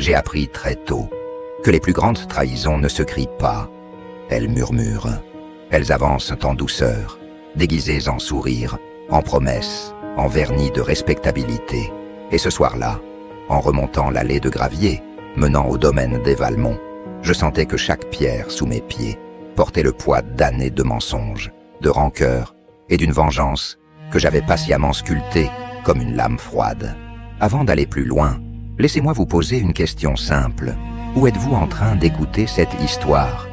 j'ai appris très tôt que les plus grandes trahisons ne se crient pas, elles murmurent. Elles avancent en douceur, déguisées en sourires, en promesses, en vernis de respectabilité. Et ce soir-là, en remontant l'allée de gravier, menant au domaine des Valmont, je sentais que chaque pierre sous mes pieds portait le poids d'années de mensonges, de rancœur et d'une vengeance que j'avais patiemment sculptée comme une lame froide. Avant d'aller plus loin, laissez-moi vous poser une question simple. Où êtes-vous en train d'écouter cette histoire?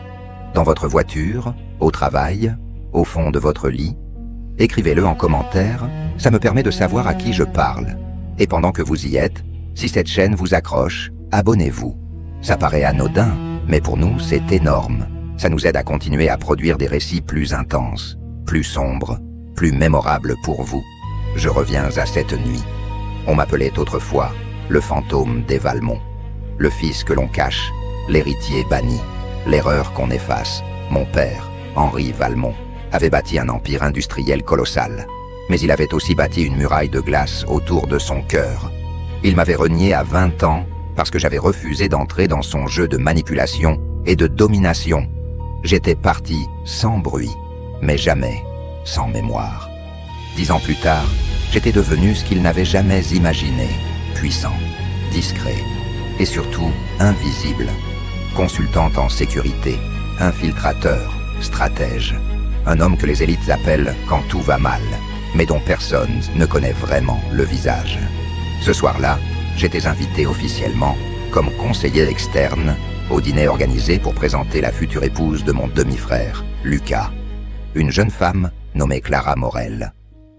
Dans votre voiture, au travail, au fond de votre lit? Écrivez-le en commentaire, ça me permet de savoir à qui je parle. Et pendant que vous y êtes, si cette chaîne vous accroche, abonnez-vous. Ça paraît anodin, mais pour nous c'est énorme. Ça nous aide à continuer à produire des récits plus intenses, plus sombres, plus mémorables pour vous. Je reviens à cette nuit. On m'appelait autrefois le fantôme des Valmont. Le fils que l'on cache, l'héritier banni, l'erreur qu'on efface. Mon père, Henri Valmont, avait bâti un empire industriel colossal. Mais il avait aussi bâti une muraille de glace autour de son cœur. Il m'avait renié à 20 ans parce que j'avais refusé d'entrer dans son jeu de manipulation et de domination. J'étais parti sans bruit, mais jamais sans mémoire. 10 ans plus tard, j'étais devenu ce qu'il n'avait jamais imaginé, puissant, discret et surtout invisible. Consultant en sécurité, infiltrateur, stratège. Un homme que les élites appellent quand tout va mal, mais dont personne ne connaît vraiment le visage. Ce soir-là, j'étais invité officiellement comme conseiller externe au dîner organisé pour présenter la future épouse de mon demi-frère, Lucas. Une jeune femme nommée Clara Morel.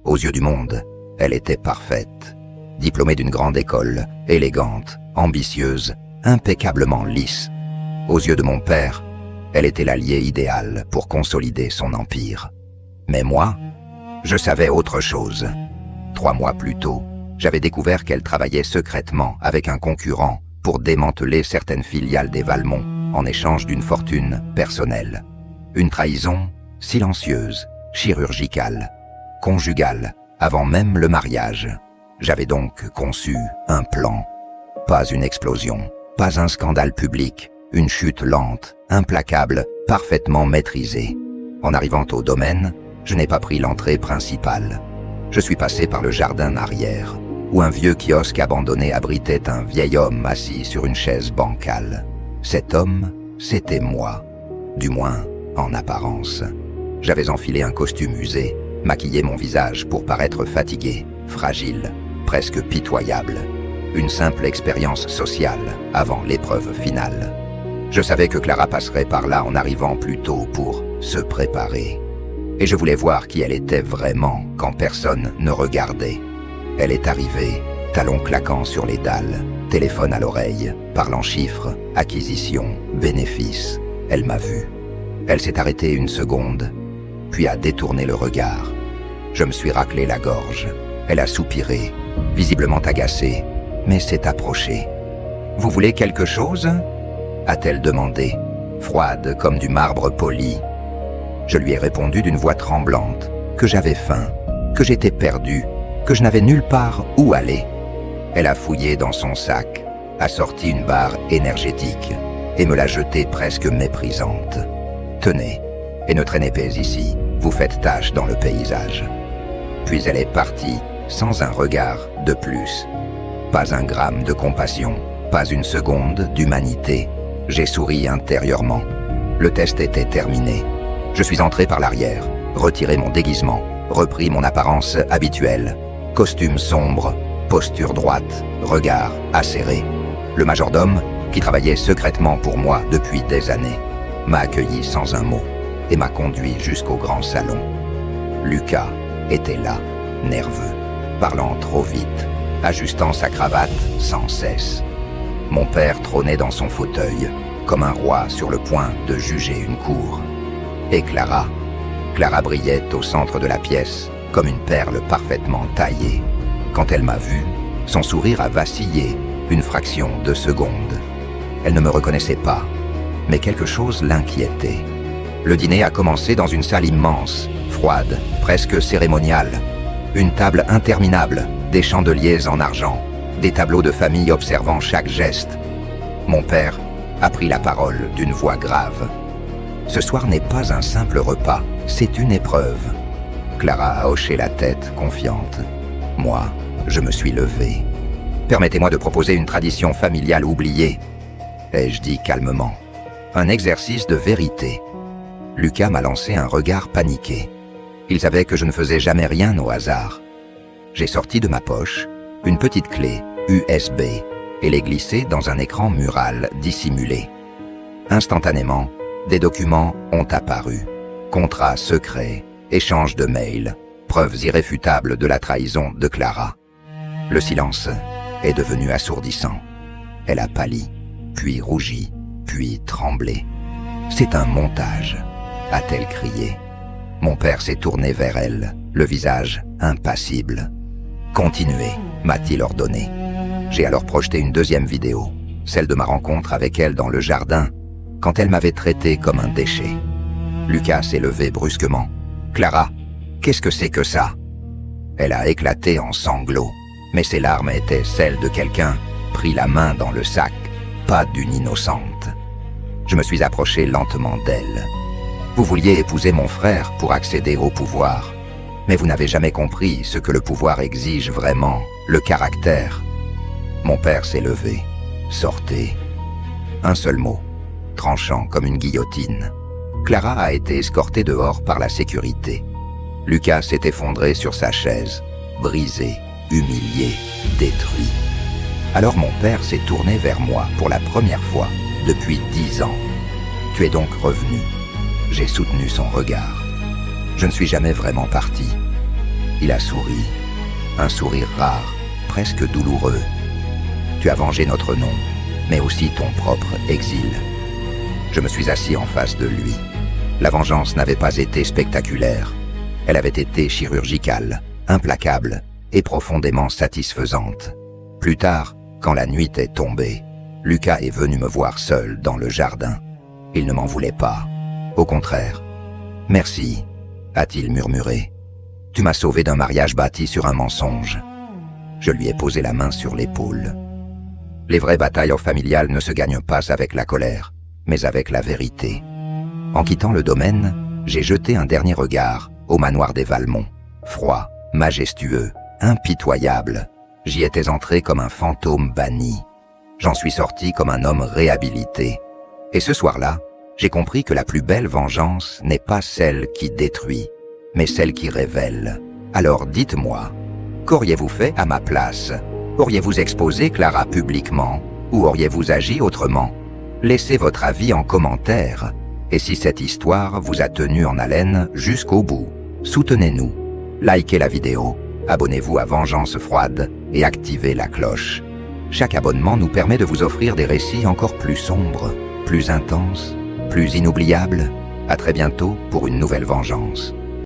Aux yeux du monde, elle était parfaite. Diplômée d'une grande école, élégante, ambitieuse, impeccablement lisse. Aux yeux de mon père, elle était l'allié idéal pour consolider son empire. Mais moi, je savais autre chose. 3 mois plus tôt, j'avais découvert qu'elle travaillait secrètement avec un concurrent pour démanteler certaines filiales des Valmont en échange d'une fortune personnelle. Une trahison silencieuse, chirurgicale, conjugale, avant même le mariage. J'avais donc conçu un plan. Pas une explosion, pas un scandale public, une chute lente, implacable, parfaitement maîtrisée. En arrivant au domaine, je n'ai pas pris l'entrée principale. Je suis passé par le jardin arrière, où un vieux kiosque abandonné abritait un vieil homme assis sur une chaise bancale. Cet homme, c'était moi, du moins en apparence. J'avais enfilé un costume usé, maquillé mon visage pour paraître fatigué, fragile, presque pitoyable. Une simple expérience sociale avant l'épreuve finale. Je savais que Clara passerait par là en arrivant plus tôt pour se préparer. Et je voulais voir qui elle était vraiment quand personne ne regardait. Elle est arrivée, talons claquants sur les dalles, téléphone à l'oreille, parlant chiffres, acquisitions, bénéfices. Elle m'a vu. Elle s'est arrêtée une seconde, puis a détourné le regard. Je me suis raclé la gorge. Elle a soupiré, visiblement agacée, mais s'est approchée. « Vous voulez quelque chose ?» a-t-elle demandé, froide comme du marbre poli. Je lui ai répondu d'une voix tremblante, que j'avais faim, que j'étais perdu, que je n'avais nulle part où aller. Elle a fouillé dans son sac, a sorti une barre énergétique et me l'a jetée presque méprisante. « Tenez, et ne traînez pas ici, vous faites tache dans le paysage. » Puis elle est partie, sans un regard de plus. Pas un gramme de compassion, pas une seconde d'humanité. J'ai souri intérieurement. Le test était terminé. Je suis entré par l'arrière, retiré mon déguisement, repris mon apparence habituelle. Costume sombre, posture droite, regard acéré. Le majordome, qui travaillait secrètement pour moi depuis des années, m'a accueilli sans un mot et m'a conduit jusqu'au grand salon. Lucas était là, nerveux, parlant trop vite, ajustant sa cravate sans cesse. Mon père trônait dans son fauteuil, comme un roi sur le point de juger une cour. Et Clara brillait au centre de la pièce, comme une perle parfaitement taillée. Quand elle m'a vu, son sourire a vacillé une fraction de seconde. Elle ne me reconnaissait pas, mais quelque chose l'inquiétait. Le dîner a commencé dans une salle immense, froide, presque cérémoniale. Une table interminable, des chandeliers en argent, des tableaux de famille observant chaque geste. Mon père a pris la parole d'une voix grave. Ce soir n'est pas un simple repas, c'est une épreuve. Clara a hoché la tête, confiante. Moi, je me suis levé. Permettez-moi de proposer une tradition familiale oubliée, ai-je dit calmement. Un exercice de vérité. Lucas m'a lancé un regard paniqué. Il savait que je ne faisais jamais rien au hasard. J'ai sorti de ma poche une petite clé USB et l'ai glissée dans un écran mural dissimulé. Instantanément, des documents ont apparu. Contrats secrets, échanges de mails, preuves irréfutables de la trahison de Clara. Le silence est devenu assourdissant. Elle a pâli, puis rougi, puis tremblé. « C'est un montage », a-t-elle crié. Mon père s'est tourné vers elle, le visage impassible. « Continuez », m'a-t-il ordonné. J'ai alors projeté une deuxième vidéo, celle de ma rencontre avec elle dans le jardin, quand elle m'avait traité comme un déchet. Lucas s'est levé brusquement. « Clara, qu'est-ce que c'est que ça ?» Elle a éclaté en sanglots, mais ses larmes étaient celles de quelqu'un pris la main dans le sac, pas d'une innocente. Je me suis approché lentement d'elle. « Vous vouliez épouser mon frère pour accéder au pouvoir, mais vous n'avez jamais compris ce que le pouvoir exige vraiment, le caractère. » Mon père s'est levé. « Sortez. » Un seul mot, tranchant comme une guillotine. Clara a été escortée dehors par la sécurité. Lucas s'est effondré sur sa chaise, brisé, humilié, détruit. Alors mon père s'est tourné vers moi pour la première fois depuis 10 ans. « Tu es donc revenu ?» J'ai soutenu son regard. Je ne suis jamais vraiment parti. Il a souri, un sourire rare, presque douloureux. Tu as vengé notre nom, mais aussi ton propre exil. Je me suis assis en face de lui. La vengeance n'avait pas été spectaculaire. Elle avait été chirurgicale, implacable et profondément satisfaisante. Plus tard, quand la nuit est tombée, Lucas est venu me voir seul dans le jardin. Il ne m'en voulait pas. Au contraire. « Merci », a-t-il murmuré. « Tu m'as sauvé d'un mariage bâti sur un mensonge. » Je lui ai posé la main sur l'épaule. Les vraies batailles familiales ne se gagnent pas avec la colère, mais avec la vérité. En quittant le domaine, j'ai jeté un dernier regard au manoir des Valmont. Froid, majestueux, impitoyable. J'y étais entré comme un fantôme banni. J'en suis sorti comme un homme réhabilité. Et ce soir-là, j'ai compris que la plus belle vengeance n'est pas celle qui détruit, mais celle qui révèle. Alors dites-moi, qu'auriez-vous fait à ma place? Auriez-vous exposé Clara publiquement ou auriez-vous agi autrement? Laissez votre avis en commentaire. Et si cette histoire vous a tenu en haleine jusqu'au bout, soutenez-nous. Likez la vidéo, abonnez-vous à Vengeance Froide et activez la cloche. Chaque abonnement nous permet de vous offrir des récits encore plus sombres, plus intenses, plus inoubliables. À très bientôt pour une nouvelle vengeance.